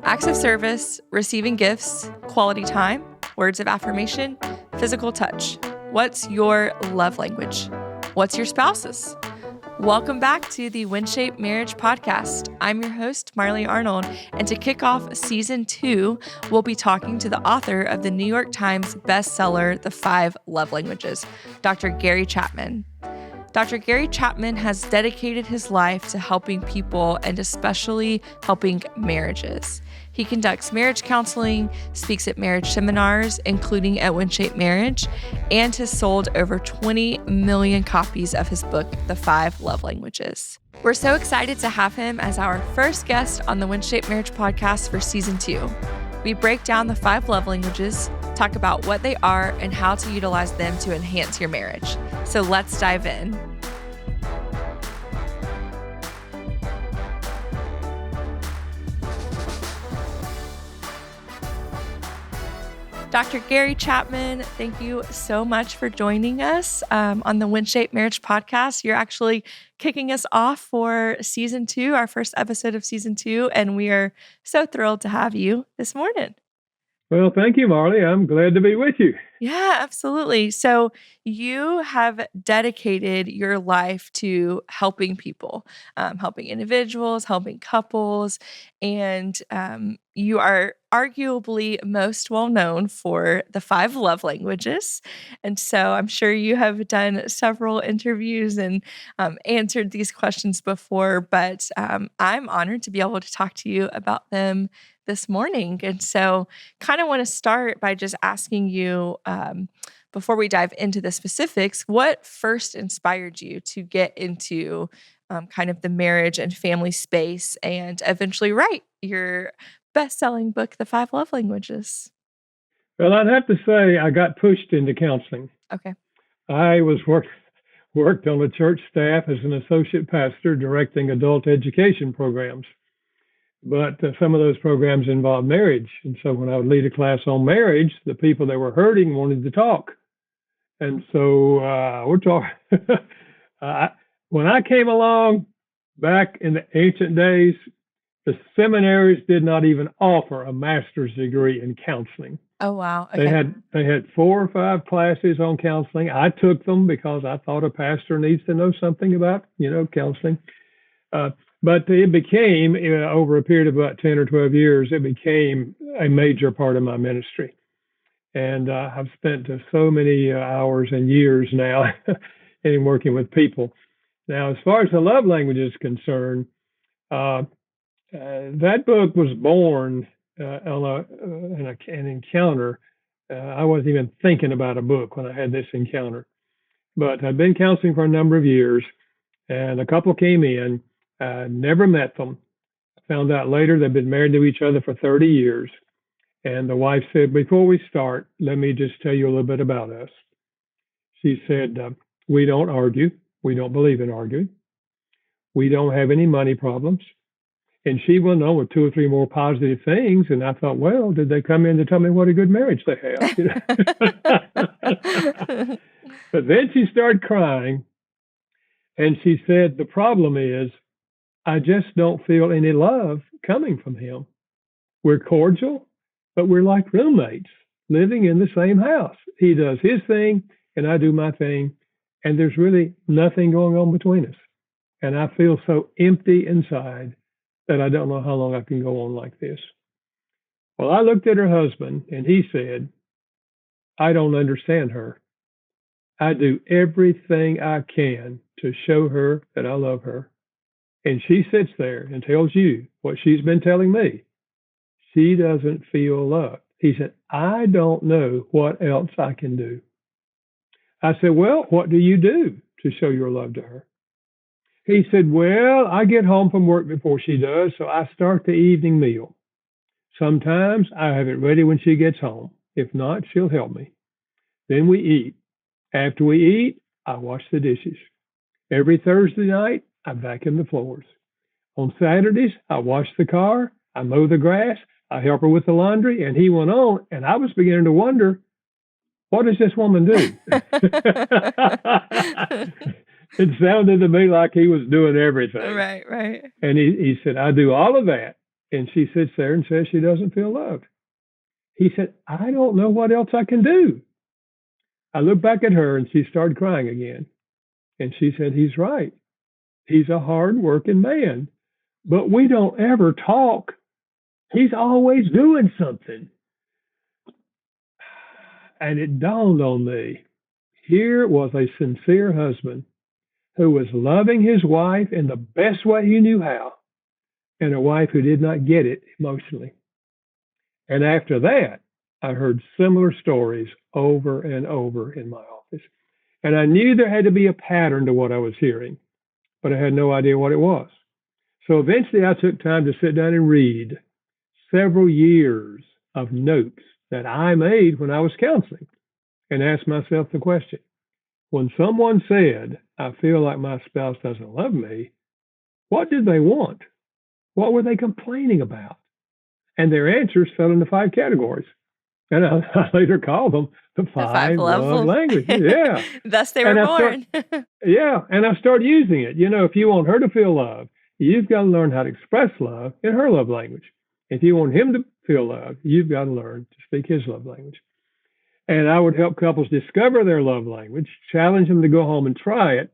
Acts of service, receiving gifts, quality time, words of affirmation, physical touch. What's your love language? What's your spouse's? Welcome back to the WinShape Marriage Podcast. I'm your host, Marlee Arnold, and to kick off season 2, we'll be talking to the author of the New York Times bestseller, The 5 Love Languages, Dr. Gary Chapman. Dr. Gary Chapman has dedicated his life to helping people and especially helping marriages. He conducts marriage counseling, speaks at marriage seminars, including at WinShape Marriage, and has sold over 20 million copies of his book, The 5 Love Languages. We're so excited to have him as our first guest on the WinShape Marriage Podcast for season 2. We break down the 5 love languages, talk about what they are and how to utilize them to enhance your marriage. So let's dive in. Dr. Gary Chapman, thank you so much for joining us on the WinShape Marriage Podcast. You're actually kicking us off for season 2, our first episode of season 2, and we are so thrilled to have you this morning. Well, thank you, Marlee. I'm glad to be with you. Yeah, absolutely. So you have dedicated your life to helping people, helping individuals, helping couples, and you are arguably most well known for the 5 love languages. And so I'm sure you have done several interviews and answered these questions before, but I'm honored to be able to talk to you about them this morning. And so kind of want to start by just asking you, before we dive into the specifics, what first inspired you to get into kind of the marriage and family space and eventually write your best-selling book, The 5 Love Languages? Well, I'd have to say I got pushed into counseling. Okay. I was worked on the church staff as an associate pastor directing adult education programs. But some of those programs involved marriage. And so when I would lead a class on marriage, the people that were hurting wanted to talk. And so we're talking. When I came along back in the ancient days, the seminaries did not even offer a master's degree in counseling. Oh, wow. Okay. They had 4 or 5 classes on counseling. I took them because I thought a pastor needs to know something about, counseling. But it became, over a period of about 10 or 12 years, it became a major part of my ministry. And I've spent so many hours and years now in working with people. Now, as far as the love language is concerned, that book was born in an encounter. I wasn't even thinking about a book when I had this encounter. But I'd been counseling for a number of years, and a couple came in. I never met them. I found out later they'd been married to each other for 30 years. And the wife said, before we start, let me just tell you a little bit about us. She said, we don't argue. We don't believe in arguing. We don't have any money problems. And she went on with 2 or 3 more positive things. And I thought, well, did they come in to tell me what a good marriage they have? But then she started crying. And she said, the problem is, I just don't feel any love coming from him. We're cordial, but we're like roommates living in the same house. He does his thing and I do my thing, and there's really nothing going on between us. And I feel so empty inside that I don't know how long I can go on like this. Well, I looked at her husband and he said, I don't understand her. I do everything I can to show her that I love her. And she sits there and tells you what she's been telling me. She doesn't feel loved. He said, I don't know what else I can do. I said, well, what do you do to show your love to her? He said, well, I get home from work before she does, so I start the evening meal. Sometimes I have it ready when she gets home. If not, she'll help me. Then we eat. After we eat, I wash the dishes. Every Thursday night, I vacuum the floors. On Saturdays, I wash the car, I mow the grass, I help her with the laundry, and he went on, and I was beginning to wonder, what does this woman do? It sounded to me like he was doing everything. Right. And he said, I do all of that, And she sits there and says she doesn't feel loved. He said, I don't know what else I can do. I looked back at her and she started crying again. And she said, he's right. He's a hard-working man, but we don't ever talk. He's always doing something. And it dawned on me, here was a sincere husband who was loving his wife in the best way he knew how, and a wife who did not get it emotionally. And after that, I heard similar stories over and over in my office. And I knew there had to be a pattern to what I was hearing, but I had no idea what it was. So eventually I took time to sit down and read several years of notes that I made when I was counseling and asked myself the question, when someone said, I feel like my spouse doesn't love me, what did they want? What were they complaining about? And their answers fell into 5 categories. And I later called them the 5 love languages. Yeah. Thus they were born. And I started using it. You know, if you want her to feel love, you've got to learn how to express love in her love language. If you want him to feel love, you've got to learn to speak his love language. And I would help couples discover their love language, challenge them to go home and try it.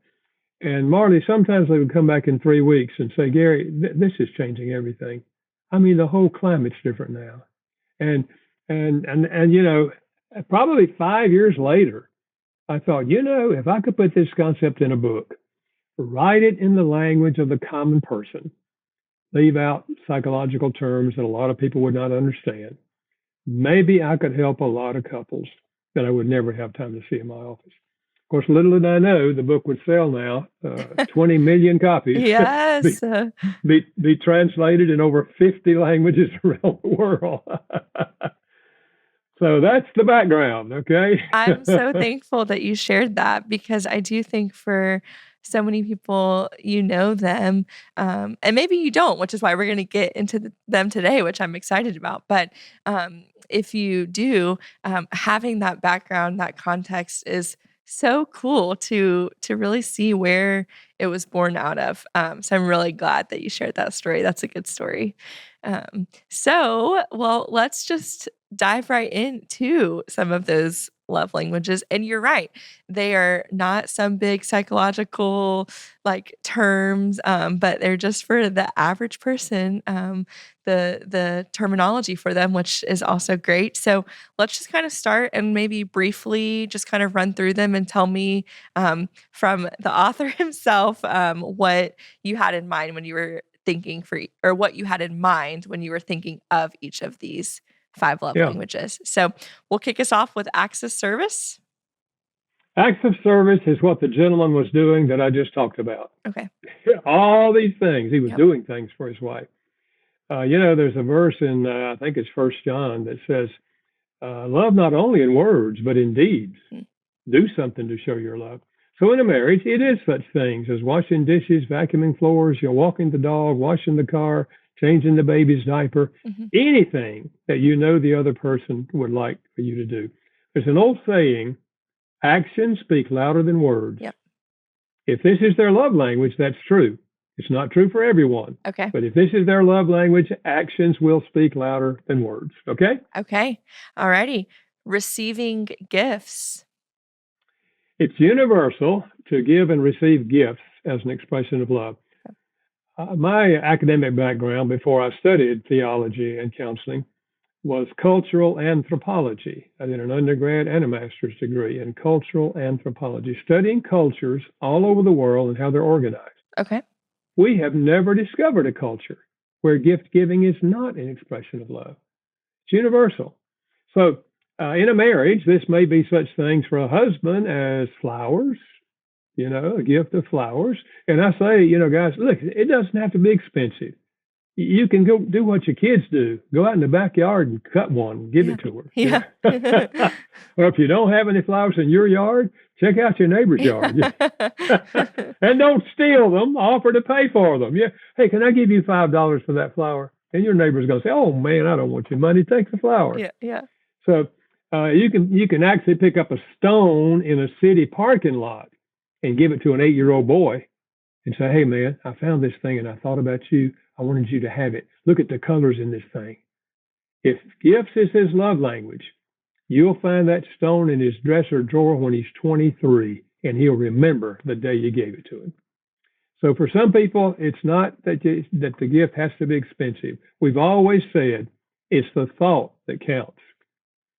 And Marlee, sometimes they would come back in 3 weeks and say, Gary, this is changing everything. I mean, the whole climate's different now. And you know, probably 5 years later, I thought, you know, if I could put this concept in a book, write it in the language of the common person, leave out psychological terms that a lot of people would not understand, maybe I could help a lot of couples that I would never have time to see in my office. Of course, little did I know, the book would sell now, 20 million copies. Yes. be translated in over 50 languages around the world. So that's the background, okay? I'm so thankful that you shared that, because I do think for so many people, you know them, and maybe you don't, which is why we're going to get into them today, which I'm excited about. But if you do, having that background, that context is so cool to really see where it was born out of. So I'm really glad that you shared that story. That's a good story. Well, let's just dive right into some of those love languages. And you're right. They are not some big psychological terms, but they're just for the average person, the terminology for them, which is also great. So let's just kind of start and maybe briefly just kind of run through them and tell me from the author himself what you had in mind when you were thinking or what you had in mind when you were thinking of each of these 5 love languages. So we'll kick us off with acts of service. Acts of service is what the gentleman was doing that I just talked about. Okay. All these things. He was doing things for his wife. You know, there's a verse in, I think it's 1 John that says, love not only in words, but in deeds. Do something to show your love. So in a marriage, it is such things as washing dishes, vacuuming floors, walking the dog, washing the car, changing the baby's diaper, anything that you know the other person would like for you to do. There's an old saying, actions speak louder than words. Yep. If this is their love language, that's true. It's not true for everyone. Okay. But if this is their love language, actions will speak louder than words. Okay? Okay. All righty. Receiving gifts. It's universal to give and receive gifts as an expression of love. My academic background before I studied theology and counseling was cultural anthropology. I did an undergrad and a master's degree in cultural anthropology, studying cultures all over the world and how they're organized. Okay. We have never discovered a culture where gift giving is not an expression of love. It's universal. So in a marriage, this may be such things for a husband as flowers, you know, a gift of flowers. And I say, you know, guys, look, it doesn't have to be expensive. You can go do what your kids do. Go out in the backyard and cut one and give it to her. Yeah. Or if you don't have any flowers in your yard, check out your neighbor's yard. And don't steal them. Offer to pay for them. Yeah. Hey, can I give you $5 for that flower? And your neighbor's going to say, oh, man, I don't want your money. Take the flower. Yeah. So you can actually pick up a stone in a city parking lot and give it to an 8-year-old boy and say, hey, man, I found this thing and I thought about you. I wanted you to have it. Look at the colors in this thing. If gifts is his love language, you'll find that stone in his dresser drawer when he's 23, and he'll remember the day you gave it to him. So for some people, it's not that the gift has to be expensive. We've always said it's the thought that counts.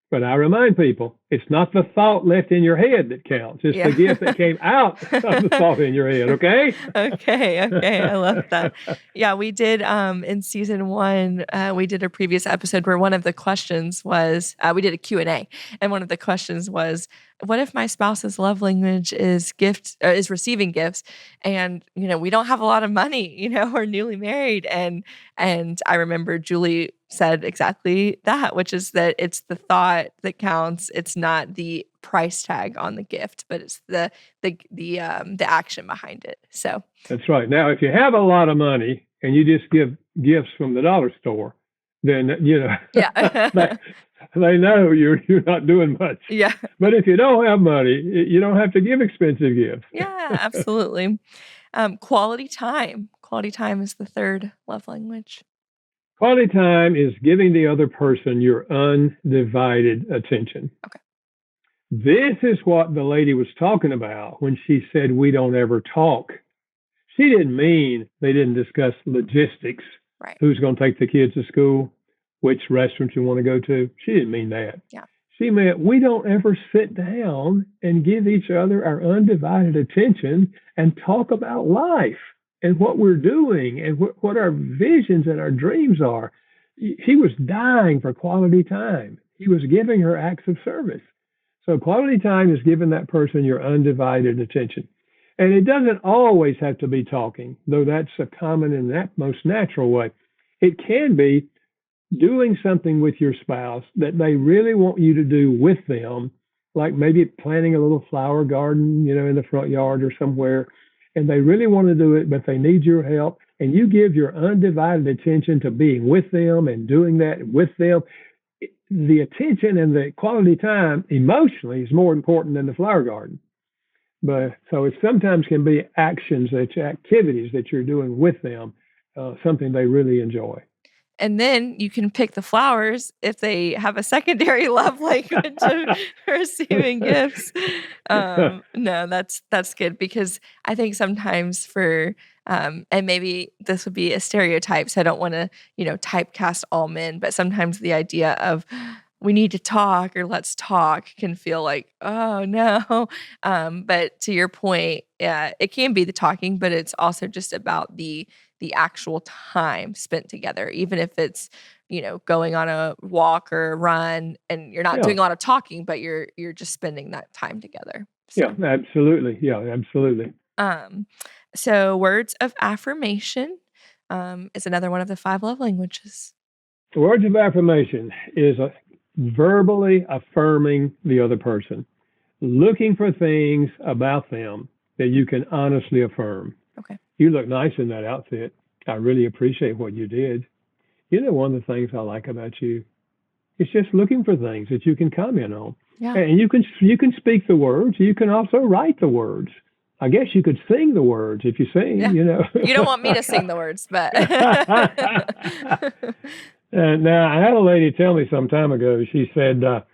But I remind people, it's not the thought left in your head that counts. It's the gift that came out of the thought in your head, okay? Okay. I love that. Yeah, we did in season 1, we did a previous episode where one of the questions was, we did a Q&A, and one of the questions was, what if my spouse's love language is receiving gifts, and we don't have a lot of money, we're newly married, and I remember Julie said exactly that, which is that it's the thought that counts. It's not the price tag on the gift, but it's the action behind it. So that's right. Now, if you have a lot of money and you just give gifts from the dollar store, then they know you're not doing much. Yeah. But if you don't have money, you don't have to give expensive gifts. Yeah, absolutely. Quality time. Quality time is the third love language. Quality time is giving the other person your undivided attention. Okay. This is what the lady was talking about when she said we don't ever talk. She didn't mean they didn't discuss logistics. Right. Who's going to take the kids to school, which restaurants you want to go to. She didn't mean that. Yeah. She meant we don't ever sit down and give each other our undivided attention and talk about life and what we're doing and what our visions and our dreams are. He was dying for quality time. He was giving her acts of service. So quality time is giving that person your undivided attention. And it doesn't always have to be talking, though that's a common and most natural way. It can be doing something with your spouse that they really want you to do with them, like maybe planting a little flower garden, in the front yard or somewhere, and they really want to do it, but they need your help, and you give your undivided attention to being with them and doing that with them. The attention and the quality time emotionally is more important than the flower garden. But so it sometimes can be activities that you're doing with them, something they really enjoy. And then you can pick the flowers if they have a secondary love language of receiving gifts. No, that's good, because I think sometimes and maybe this would be a stereotype, so I don't want to, typecast all men, but sometimes the idea of we need to talk or let's talk can feel like, oh no. But to your point, it can be the talking, but it's also just about the actual time spent together, even if it's, going on a walk or a run and you're not doing a lot of talking, but you're just spending that time together. So. Yeah, absolutely. Yeah, absolutely. So words of affirmation is another one of the 5 love languages. Words of affirmation is verbally affirming the other person, looking for things about them that you can honestly affirm. Okay. You look nice in that outfit. I really appreciate what you did. One of the things I like about you is just looking for things that you can comment on. Yeah. And you can speak the words. You can also write the words. I guess you could sing the words if you sing, You don't want me to sing the words, but. Now, I had a lady tell me some time ago, she said, Dr.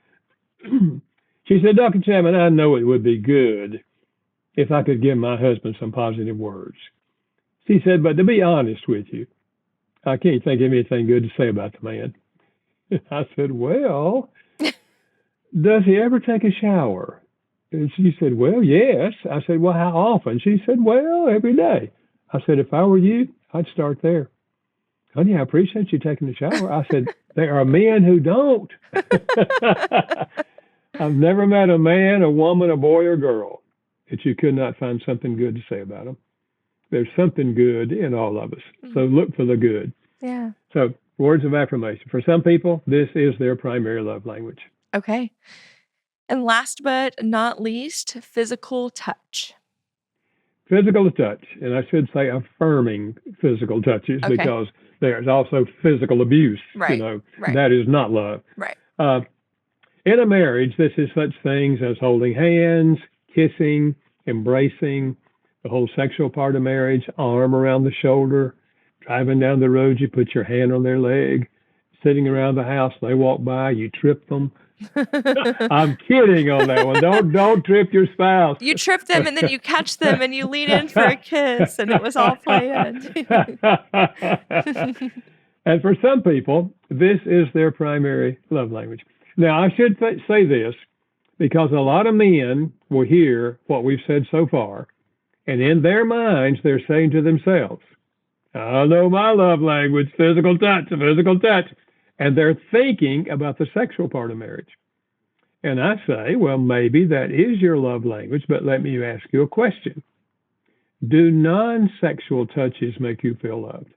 Chapman, I know it would be good if I could give my husband some positive words. She said, but to be honest with you, I can't think of anything good to say about the man. I said, well, does he ever take a shower? And she said, well, yes. I said, well, how often? She said, well, every day. I said, if I were you, I'd start there. Honey, I appreciate you taking the shower. I said, there are men who don't. I've never met a man, a woman, a boy, or girl that you could not find something good to say about them. There's something good in all of us. So look for the good. Yeah. So words of affirmation. For some people, this is their primary love language. Okay. And last but not least, physical touch. Physical touch, and I should say affirming physical touches, because there's also physical abuse. Right. That is not love. Right. In a marriage, this is such things as holding hands, kissing, embracing, the whole sexual part of marriage, arm around the shoulder, driving down the road, you put your hand on their leg, sitting around the house, they walk by, you trip them. I'm kidding on that one. Don't trip your spouse. You trip them and then you catch them and you lean in for a kiss, and it was all planned. And for some people, this is their primary love language. Now, I should say this, because a lot of men will hear what we've said so far, and in their minds, they're saying to themselves, I know my love language, physical touch, physical touch. And they're thinking about the sexual part of marriage. And I say, well, maybe that is your love language, but let me ask you a question. Do non-sexual touches make you feel loved?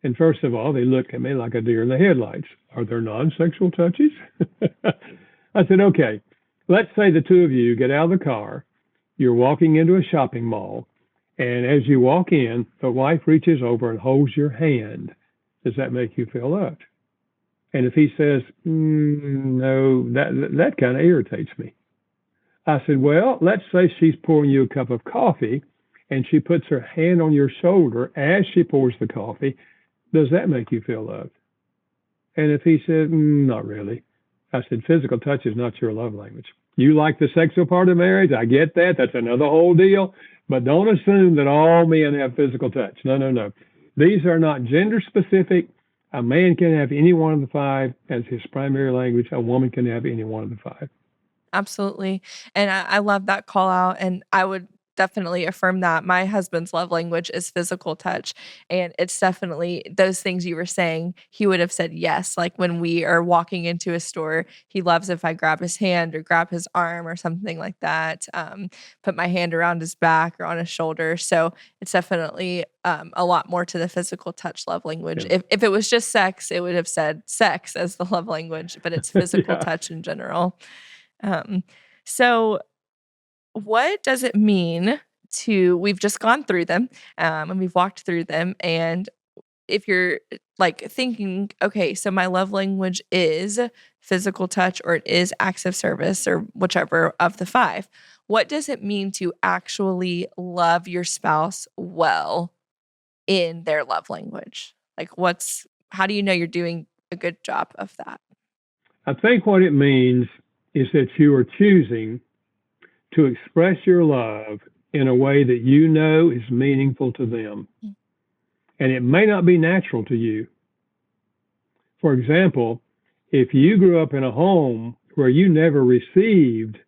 And first of all, they look at me like a deer in the headlights. Are there non-sexual touches? I said, okay, let's say the two of you get out of the car, you're walking into a shopping mall, and as you walk in, the wife reaches over and holds your hand. Does that make you feel loved? And if he says, no, that kind of irritates me. I said, well, let's say she's pouring you a cup of coffee and she puts her hand on your shoulder as she pours the coffee. Does that make you feel loved? And if he said, not really. I said, physical touch is not your love language. You like the sexual part of marriage. I get that. That's another whole deal. But don't assume that all men have physical touch. No. These are not gender specific. A man can have any one of the five as his primary language. A woman can have any one of the five. Absolutely. And I love that call out. And I would definitely affirm that. My husband's love language is physical touch. And it's definitely those things you were saying, he would have said yes. Like when we are walking into a store, he loves if I grab his hand or grab his arm or something like that, put my hand around his back or on his shoulder. So it's definitely a lot more to the physical touch love language. Yeah. If it was just sex, it would have said sex as the love language, but it's physical touch in general. So what does it mean we've just gone through them, and we've walked through them. And if you're like thinking, okay, so my love language is physical touch or it is acts of service or whichever of the five, what does it mean to actually love your spouse well in their love language? Like how do you know you're doing a good job of that? I think what it means is that you are choosing to express your love in a way that you know is meaningful to them. And it may not be natural to you. For example, if you grew up in a home where you never received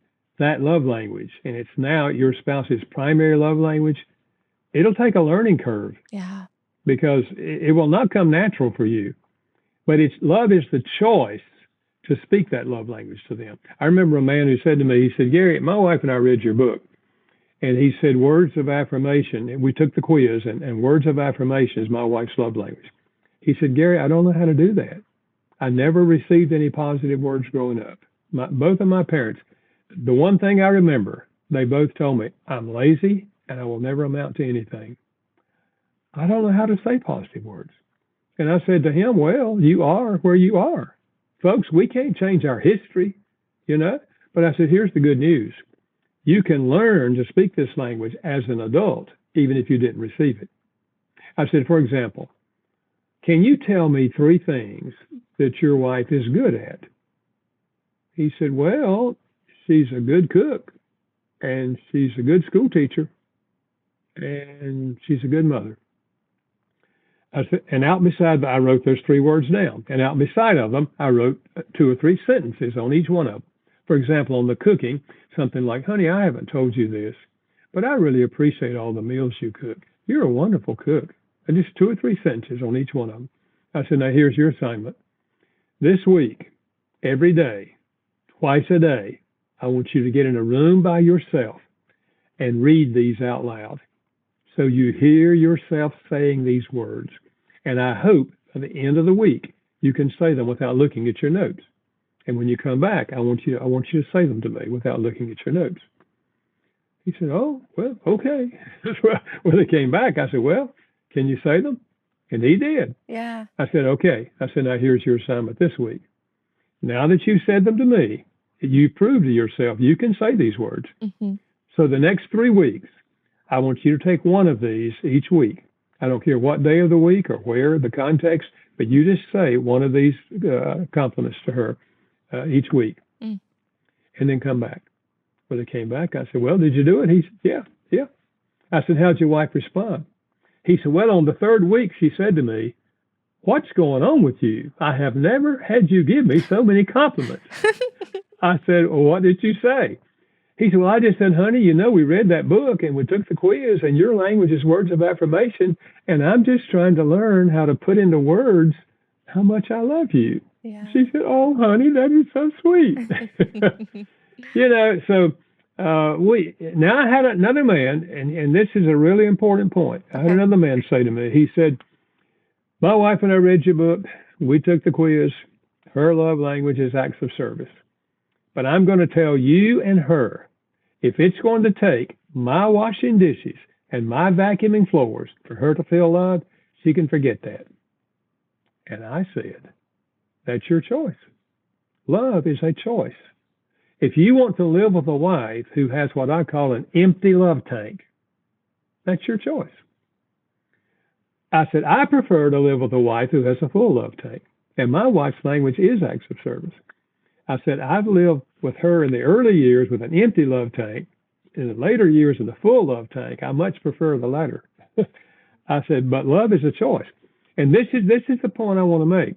that love language, and it's now your spouse's primary love language, it'll take a learning curve. Yeah. Because it will not come natural for you. But love is the choice to speak that love language to them. I remember a man who said to me, he said, Gary, my wife and I read your book. And he said, words of affirmation. And we took the quiz, and words of affirmation is my wife's love language. He said, Gary, I don't know how to do that. I never received any positive words growing up. Both of my parents, the one thing I remember, they both told me, I'm lazy and I will never amount to anything. I don't know how to say positive words. And I said to him, well, you are where you are. Folks, we can't change our history, But I said, here's the good news. You can learn to speak this language as an adult, even if you didn't receive it. I said, for example, can you tell me 3 things that your wife is good at? He said, well, she's a good cook, and she's a good school teacher, and she's a good mother. I said, and out beside I wrote those 3 words down. And out beside of them, I wrote 2 or 3 sentences on each one of them. For example, on the cooking, something like, honey, I haven't told you this, but I really appreciate all the meals you cook. You're a wonderful cook. And just 2 or 3 sentences on each one of them. I said, now here's your assignment. This week, every day, twice a day, I want you to get in a room by yourself and read these out loud. So you hear yourself saying these words. And I hope by the end of the week, you can say them without looking at your notes. And when you come back, I want you to say them to me without looking at your notes. He said, oh, well, okay. When they came back, I said, well, can you say them? And he did. Yeah. I said, okay. I said, now here's your assignment this week. Now that you said them to me, you proved to yourself you can say these words. Mm-hmm. So the next 3 weeks, I want you to take one of these each week. I don't care what day of the week or where, the context, but you just say one of these compliments to her each week, and then come back. When they came back, I said, well, did you do it? He said, yeah. I said, how'd your wife respond? He said, well, on the third week, she said to me, what's going on with you? I have never had you give me so many compliments. I said, well, what did you say? He said, well, I just said, honey, we read that book and we took the quiz and your language is words of affirmation. And I'm just trying to learn how to put into words how much I love you. Yeah. She said, oh, honey, that is so sweet. So now I had another man, and this is a really important point. I had another man say to me, he said, my wife and I read your book. We took the quiz. Her love language is acts of service. But I'm going to tell you and her, if it's going to take my washing dishes and my vacuuming floors for her to feel loved, she can forget that. And I said, that's your choice. Love is a choice. If you want to live with a wife who has what I call an empty love tank, that's your choice. I said, I prefer to live with a wife who has a full love tank. And my wife's language is acts of service. I said, I've lived with her in the early years with an empty love tank. In the later years of the full love tank, I much prefer the latter. I said, but love is a choice. And this is the point I want to make.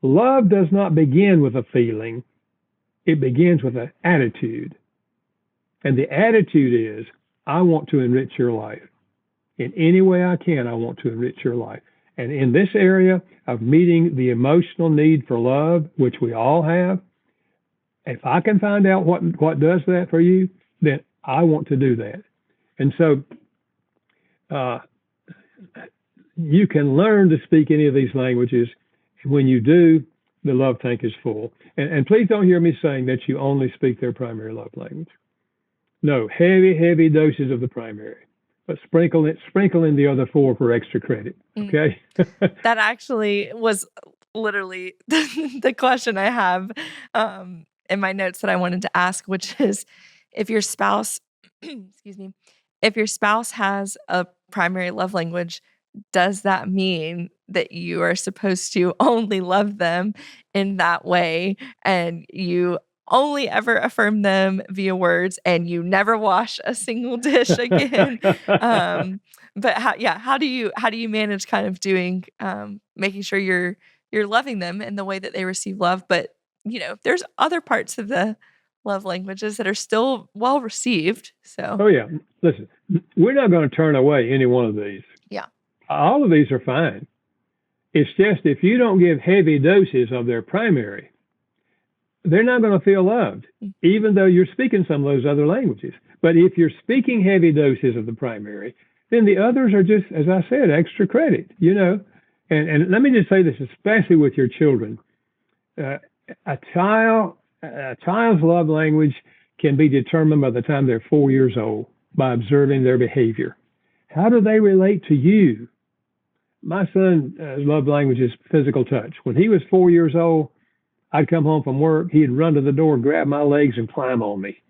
Love does not begin with a feeling. It begins with an attitude. And the attitude is, I want to enrich your life. In any way I can, I want to enrich your life. And in this area of meeting the emotional need for love, which we all have, if I can find out what does that for you, then I want to do that. And so you can learn to speak any of these languages. When you do, the love tank is full. And please don't hear me saying that you only speak their primary love language. No, heavy doses of the primary. But sprinkle in the other 4 for extra credit. Okay. That actually was literally the question I have in my notes that I wanted to ask, which is if your spouse, if your spouse has a primary love language, does that mean that you are supposed to only love them in that way and you only ever affirm them via words and you never wash a single dish again? But how do you manage kind of doing, making sure you're loving them in the way that they receive love, but there's other parts of the love languages that are still well received. So. Oh yeah. Listen, we're not going to turn away any one of these. Yeah. All of these are fine. It's just if you don't give heavy doses of their primary, they're not going to feel loved, even though you're speaking some of those other languages. But if you're speaking heavy doses of the primary, then the others are just, as I said, extra credit, And let me just say this, especially with your children. A child's love language can be determined by the time they're 4 years old by observing their behavior. How do they relate to you? My son's love language is physical touch. When he was 4 years old, I'd come home from work, he'd run to the door, grab my legs, and climb on me.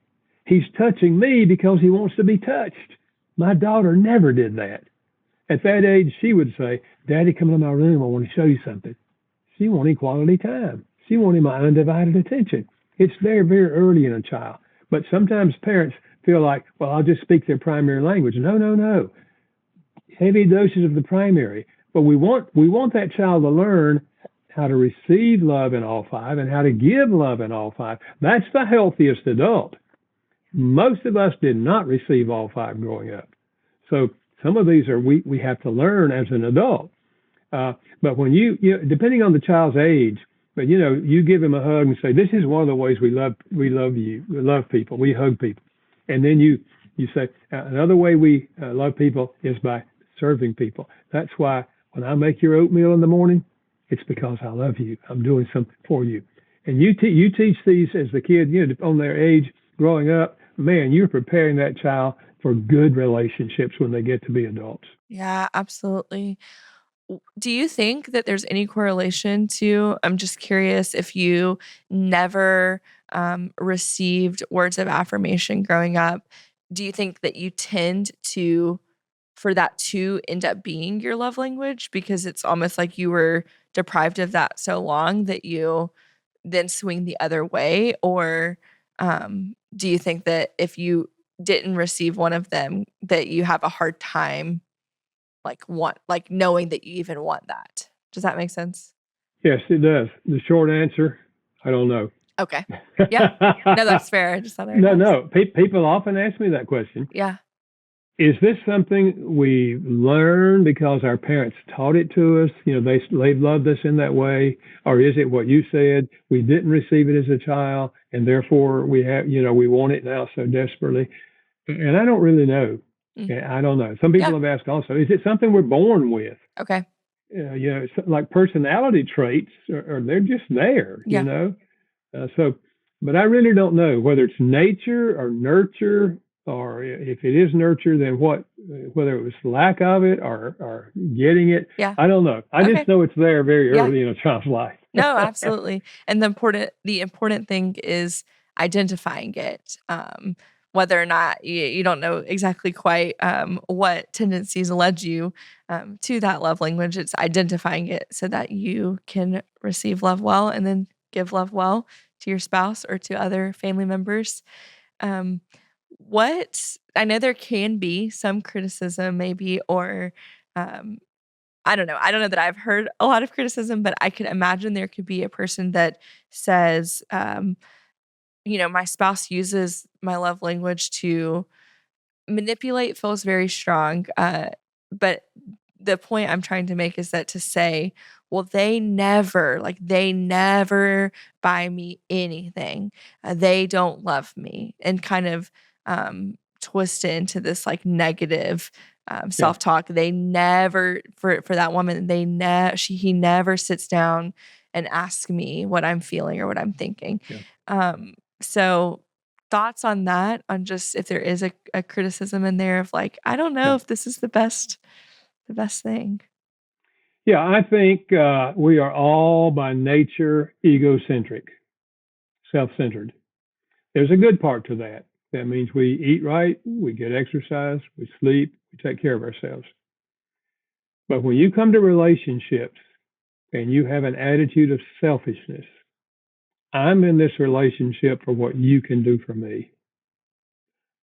He's touching me because he wants to be touched. My daughter never did that. At that age, she would say, Daddy, come to my room, I want to show you something. She wanted quality time. She wanted my undivided attention. It's very, very early in a child. But sometimes parents feel like, well, I'll just speak their primary language. No. Heavy doses of the primary. But we want that child to learn how to receive love in all 5 and how to give love in all 5. That's the healthiest adult. Most of us did not receive all 5 growing up. So some of these we have to learn as an adult. But when you depending on the child's age, but you give him a hug and say, this is one of the ways we love you. We love people. We hug people. And then you say, another way we love people is by serving people. That's why when I make your oatmeal in the morning, it's because I love you. I'm doing something for you. And you teach these as the kid, on their age growing up, man, you're preparing that child for good relationships when they get to be adults. Yeah, absolutely. Do you think that there's any correlation to, I'm just curious, if you never received words of affirmation growing up, do you think that you tend for that to end up being your love language because it's almost like you were deprived of that so long that you then swing the other way? Or do you think that if you didn't receive one of them, that you have a hard time knowing that you even want that? Does that make sense? Yes, it does. The short answer, I don't know. Okay. Yeah. No, that's fair. I just thought I would ask. No. People often ask me that question. Yeah. Is this something we learn because our parents taught it to us? They loved us in that way, or is it what you said? We didn't receive it as a child, and therefore we want it now so desperately. And I don't really know. I don't know. Some people have asked also, is it something we're born with? Okay. It's like personality traits, or they're just there. But I really don't know whether it's nature or nurture. Or if it is nurture, then whether it was lack of it or getting it, I don't know. I just know it's there very early in a child's life. No, absolutely. And the important thing is identifying it. Whether or not you don't know exactly quite what tendencies led you to that love language, it's identifying it so that you can receive love well and then give love well to your spouse or to other family members. I know there can be some criticism maybe, or I don't know. I don't know that I've heard a lot of criticism, but I could imagine there could be a person that says, my spouse uses my love language to manipulate, feels very strong. But the point I'm trying to make is that to say, well, they never buy me anything. They don't love me, and kind of twist it into this like negative self-talk. They never, for that woman, he never sits down and asks me what I'm feeling or what I'm thinking. So thoughts on that, on just if there is a criticism in there of like, I don't know if this is the best thing. Yeah, I think we are all by nature egocentric, self-centered. There's a good part to that. That means we eat right, we get exercise, we sleep, we take care of ourselves. But when you come to relationships and you have an attitude of selfishness, I'm in this relationship for what you can do for me.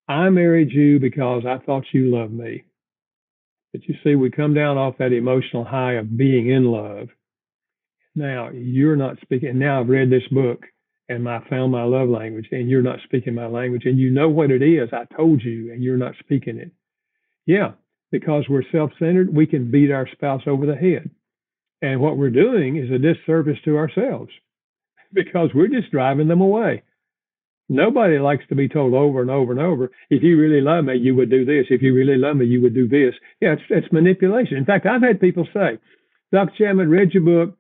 I married you because I thought you loved me. But you see, we come down off that emotional high of being in love. Now you're not speaking. Now I've read this book and I found my love language, and you're not speaking my language, and you know what it is. I told you, and you're not speaking it. Yeah, because we're self-centered, we can beat our spouse over the head. And what we're doing is a disservice to ourselves because we're just driving them away. Nobody likes to be told over and over and over, if you really love me, you would do this. If you really love me, you would do this. Yeah, it's manipulation. In fact, I've had people say, Dr. Chapman, read your book,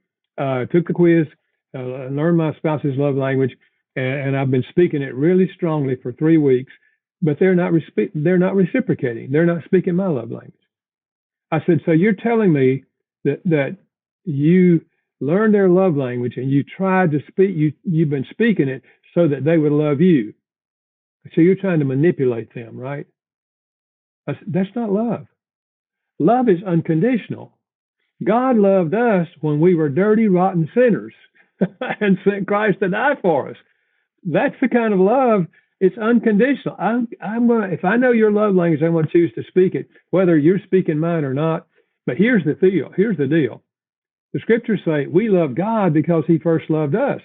took the quiz, learned my spouse's love language, and I've been speaking it really strongly for 3 weeks, but they're not reciprocating. They're not speaking my love language. I said, so you're telling me that you learned their love language and you tried to speak, you've been speaking it so that they would love you. So you're trying to manipulate them, right? I said, that's not love. Love is unconditional. God loved us when we were dirty, rotten sinners and sent Christ to die for us. That's the kind of love. It's unconditional. If I know your love language, I'm going to choose to speak it, whether you're speaking mine or not. But here's the deal. The scriptures say we love God because he first loved us.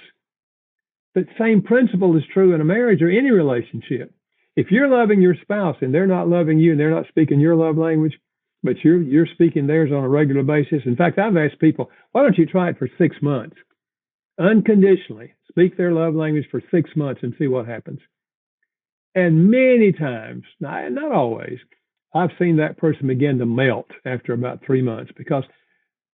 The same principle is true in a marriage or any relationship. If you're loving your spouse and they're not loving you and they're not speaking your love language, but you're speaking theirs on a regular basis. In fact, I've asked people, why don't you try it for 6 months? Unconditionally, speak their love language for 6 months and see what happens. And many times, not always, I've seen that person begin to melt after about 3 months because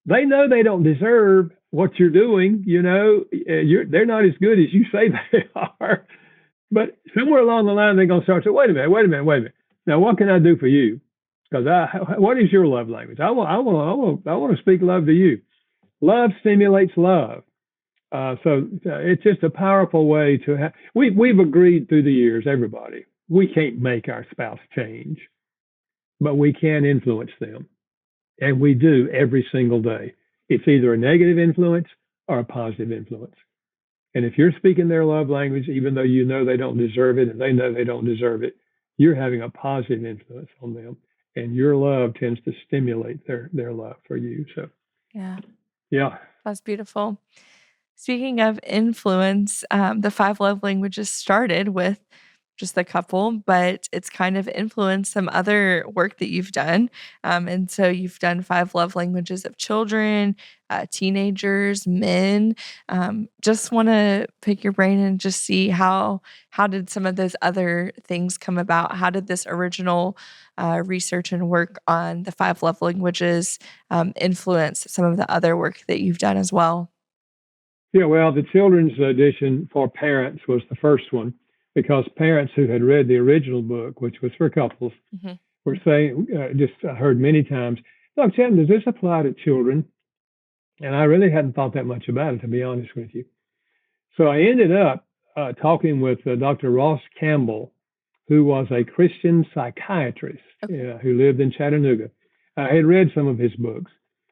they know they don't deserve what you're doing. They're not as good as you say they are. But somewhere along the line, they're going to start saying, wait a minute. Now, what can I do for you? Because what is your love language? I want to speak love to you. Love stimulates love. So it's just a powerful way to have. We've agreed through the years, everybody, we can't make our spouse change, but we can influence them. And we do every single day. It's either a negative influence or a positive influence. And if you're speaking their love language, even though you know they don't deserve it and they know they don't deserve it, you're having a positive influence on them. And your love tends to stimulate their love for you. So, yeah. That's beautiful. Speaking of influence, the five love languages started with just the couple, but it's kind of influenced some other work that you've done. And so you've done five love languages of children, teenagers, men. Just want to pick your brain and just see how did some of those other things come about? How did this original research and work on the five love languages influence some of the other work that you've done as well? Yeah, well, the children's edition for parents was the first one because parents who had read the original book, which was for couples, were saying, I heard many times, "Look, Chapman, does this apply to children?" And I really hadn't thought that much about it, to be honest with you. So I ended up talking with Dr. Ross Campbell, who was a Christian psychiatrist who lived in Chattanooga. I had read some of his books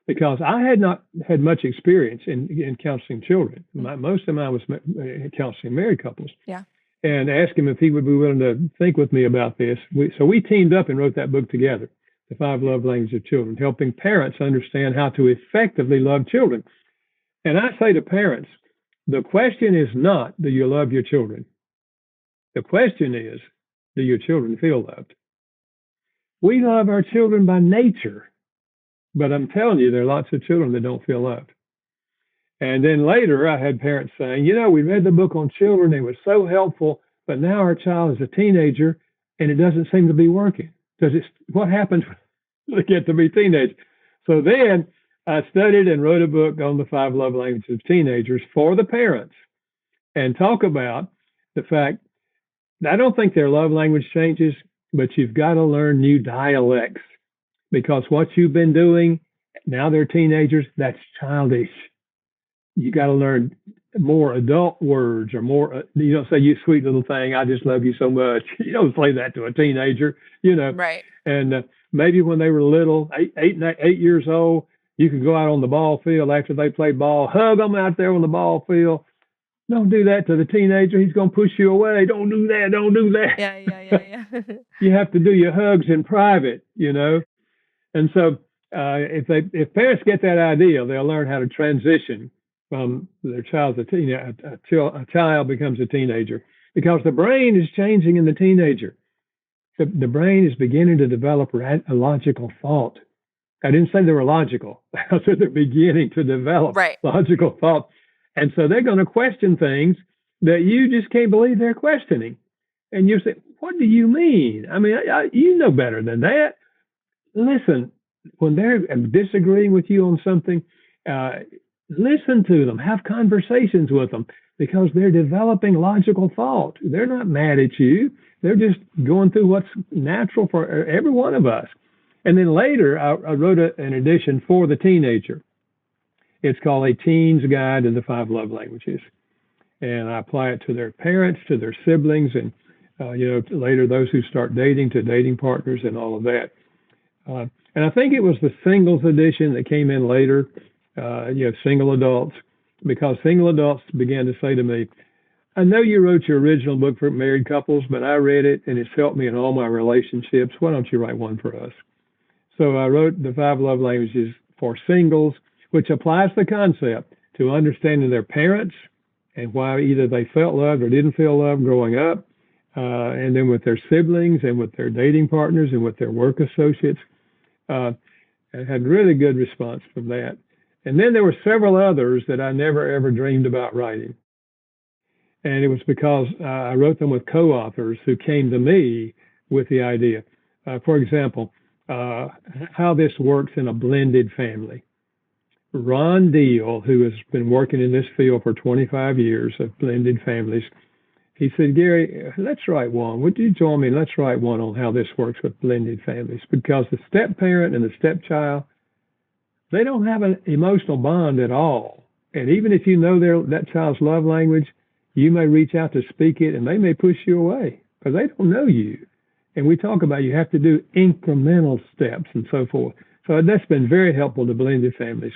because I had not had much experience in counseling children. Most of mine was counseling married couples. Yeah. And asked him if he would be willing to think with me about this. So we teamed up and wrote that book together, The Five Love Languages of Children, helping parents understand how to effectively love children. And I say to parents, the question is not, do you love your children? The question is, do your children feel loved? We love our children by nature, but I'm telling you, there are lots of children that don't feel loved. And then later, I had parents saying, we read the book on children. It was so helpful, but now our child is a teenager and it doesn't seem to be working. What happens when they get to be teenagers? So then I studied and wrote a book on the five love languages of teenagers for the parents and talk about the fact that I don't think their love language changes, but you've got to learn new dialects because what you've been doing, now they're teenagers, that's childish. You got to learn more adult words or more, you don't say, "You sweet little thing, I just love you so much." You don't say that to a teenager, Right. And maybe when they were little, 8 years old, you could go out on the ball field after they play ball, hug them out there on the ball field. Don't do that to the teenager. He's going to push you away. Don't do that. Don't do that. Yeah. You have to do your hugs in private, And so if parents get that idea, they'll learn how to transition from their child's a child becomes a teenager because the brain is changing in the teenager. The brain is beginning to develop a logical thought. I didn't say they were logical. I said they're beginning to develop logical thought. And so they're going to question things that you just can't believe they're questioning. And you say, "What do you mean? I mean, you know better than that." Listen, when they're disagreeing with you on something, listen to them, have conversations with them because they're developing logical thought. They're not mad at you. They're just going through what's natural for every one of us. And then later, I wrote an edition for the teenager. It's called A Teen's Guide to the Five Love Languages. And I apply it to their parents, to their siblings, and, later those who start dating, to dating partners and all of that. And I think it was the singles edition that came in later, single adults, because single adults began to say to me, "I know you wrote your original book for married couples, but I read it and it's helped me in all my relationships. Why don't you write one for us?" So I wrote the five love languages for singles, which applies the concept to understanding their parents and why either they felt loved or didn't feel loved growing up, and then with their siblings and with their dating partners and with their work associates. I had really good response from that. And then there were several others that I never, ever dreamed about writing. And it was because I wrote them with co-authors who came to me with the idea. For example, how this works in a blended family. Ron Deal, who has been working in this field for 25 years of blended families, he said, "Gary, let's write one. Would you join me? Let's write one on how this works with blended families." Because the step-parent and the stepchild, they don't have an emotional bond at all. And even if you know that child's love language, you may reach out to speak it and they may push you away. because they don't know you. And we talk about you have to do incremental steps and so forth. So that's been very helpful to blended families.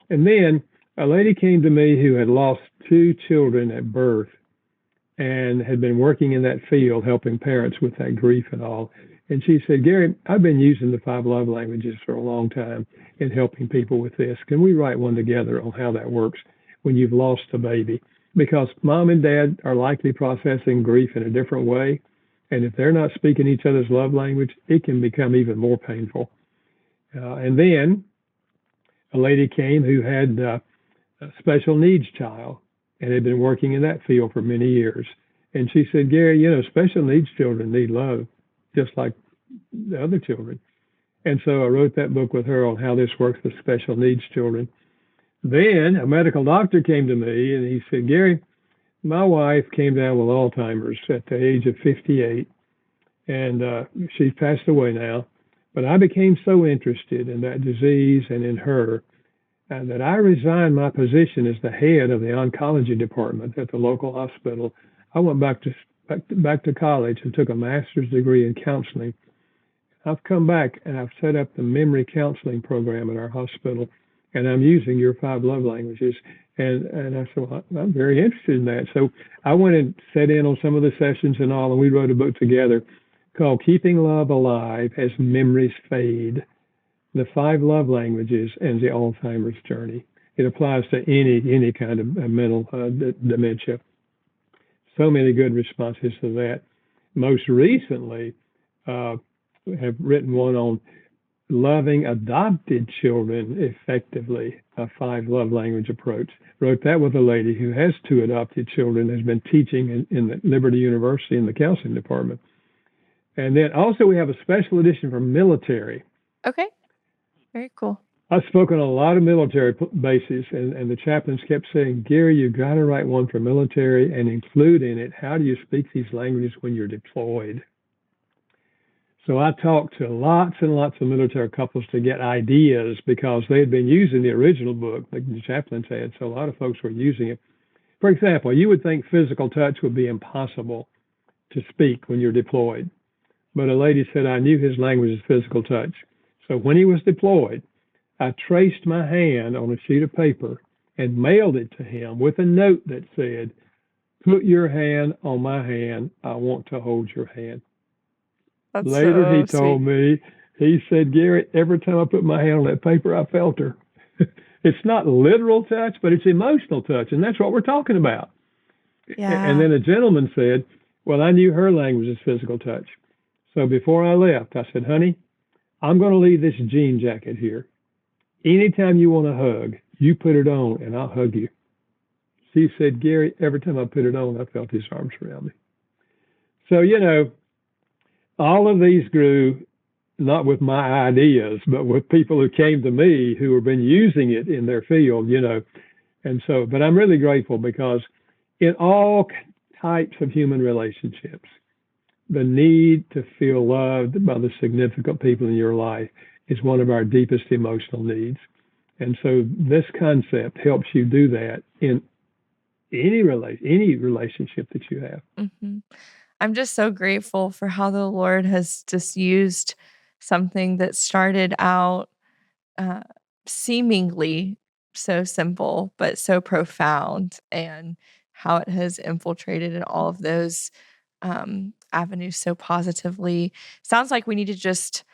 And then a lady came to me who had lost 2 children at birth and had been working in that field, helping parents with that grief and all. And she said, Gary, I've been using the 5 love languages for a long time in helping people with this. Can we write one together on how that works when you've lost a baby? Because mom and dad are likely processing grief in a different way. And if they're not speaking each other's love language, it can become even more painful. And then a lady came who had a special needs child and had been working in that field for many years. And she said, Gary, special needs children need love, just like the other children. And so I wrote that book with her on how this works with special needs children. Then a medical doctor came to me and he said, Gary, my wife came down with Alzheimer's at the age of 58, and she's passed away now. But I became so interested in that disease and in her that I resigned my position as the head of the oncology department at the local hospital. I went back to college and took a master's degree in counseling. I've come back and I've set up the memory counseling program at our hospital, and I'm using your 5 love languages. And I said, well, I'm very interested in that. So I went and sat in on some of the sessions and all, and we wrote a book together called Keeping Love Alive as Memories Fade, the 5 love languages and the Alzheimer's journey. It applies to any kind of mental dementia. So many good responses to that. Most recently, have written one on loving adopted children effectively, a 5 love language approach. Wrote that with a lady who has 2 adopted children, has been teaching in the Liberty University in the counseling department. And then also we have a special edition for military. Okay. Very cool. I've spoken on a lot of military bases, and the chaplains kept saying, Gary, you've got to write one for military and include in it, how do you speak these languages when you're deployed? So I talked to lots and lots of military couples to get ideas because they had been using the original book, like the chaplains had, so a lot of folks were using it. For example, you would think physical touch would be impossible to speak when you're deployed. But a lady said, I knew his language is physical touch. So when he was deployed, I traced my hand on a sheet of paper and mailed it to him with a note that said, put your hand on my hand. I want to hold your hand. That's Later, so he told me, he said, Gary, every time I put my hand on that paper, I felt her. It's not literal touch, but it's emotional touch. And that's what we're talking about. Yeah. And then a gentleman said, well, I knew her language is physical touch. So before I left, I said, honey, I'm going to leave this jean jacket here. Anytime you want a hug, you put it on and I'll hug you. She said, Gary, every time I put it on, I felt his arms around me. So, all of these grew not with my ideas, but with people who came to me who have been using it in their field, And so, but I'm really grateful because in all types of human relationships, the need to feel loved by the significant people in your life is one of our deepest emotional needs. And so this concept helps you do that in any relationship that you have. Mm-hmm. I'm just so grateful for how the Lord has just used something that started out seemingly so simple, but so profound, and how it has infiltrated in all of those avenues so positively. Sounds like we need to just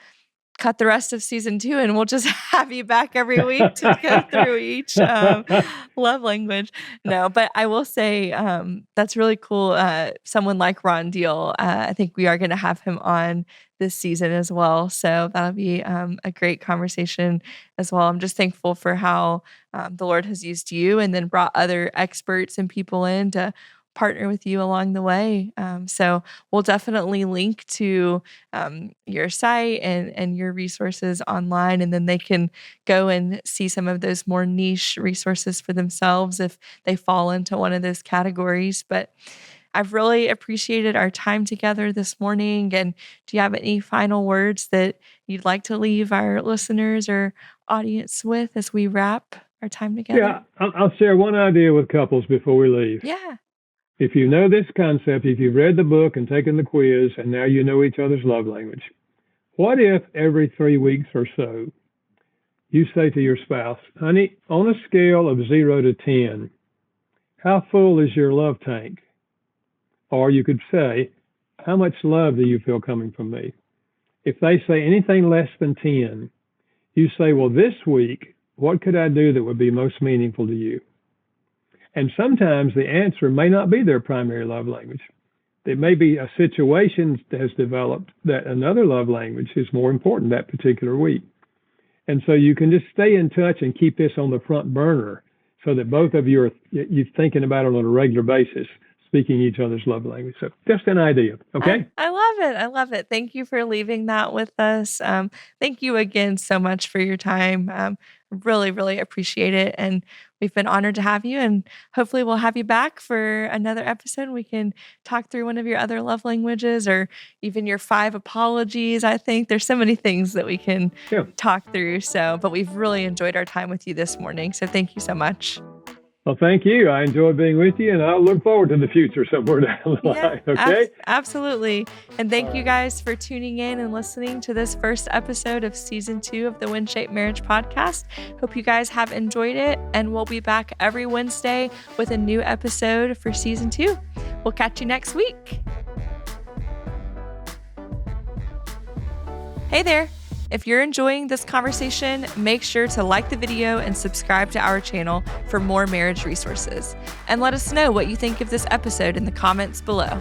cut the rest of season 2 and we'll just have you back every week to go through each love language. No, but I will say that's really cool. Someone like Ron Deal, I think we are going to have him on this season as well. So that'll be a great conversation as well. I'm just thankful for how the Lord has used you and then brought other experts and people in to partner with you along the way. So we'll definitely link to your site and your resources online, and then they can go and see some of those more niche resources for themselves if they fall into one of those categories. But I've really appreciated our time together this morning. And do you have any final words that you'd like to leave our listeners or audience with as we wrap our time together? Yeah, I'll share one idea with couples before we leave. Yeah. If you know this concept, if you've read the book and taken the quiz, and now you know each other's love language, what if every 3 weeks or so you say to your spouse, honey, on a scale of 0 to 10, how full is your love tank? Or you could say, how much love do you feel coming from me? If they say anything less than 10, you say, well, this week, what could I do that would be most meaningful to you? And sometimes the answer may not be their primary love language. It may be a situation that has developed that another love language is more important that particular week. And so you can just stay in touch and keep this on the front burner so that both of you are thinking about it on a regular basis, speaking each other's love language. So just an idea. Okay. I love it. I love it. Thank you for leaving that with us. Thank you again so much for your time. Really, really appreciate it. And we've been honored to have you. And hopefully we'll have you back for another episode. We can talk through one of your other love languages or even your 5 apologies. I think there's so many things that we can talk through. But we've really enjoyed our time with you this morning. So thank you so much. Well, thank you. I enjoyed being with you, and I'll look forward to the future somewhere down the line. Okay? Absolutely. And thank you guys for tuning in and listening to this first episode of Season 2 of the WinShape Marriage Podcast. Hope you guys have enjoyed it, and we'll be back every Wednesday with a new episode for Season 2. We'll catch you next week. Hey there. If you're enjoying this conversation, make sure to like the video and subscribe to our channel for more marriage resources. And let us know what you think of this episode in the comments below.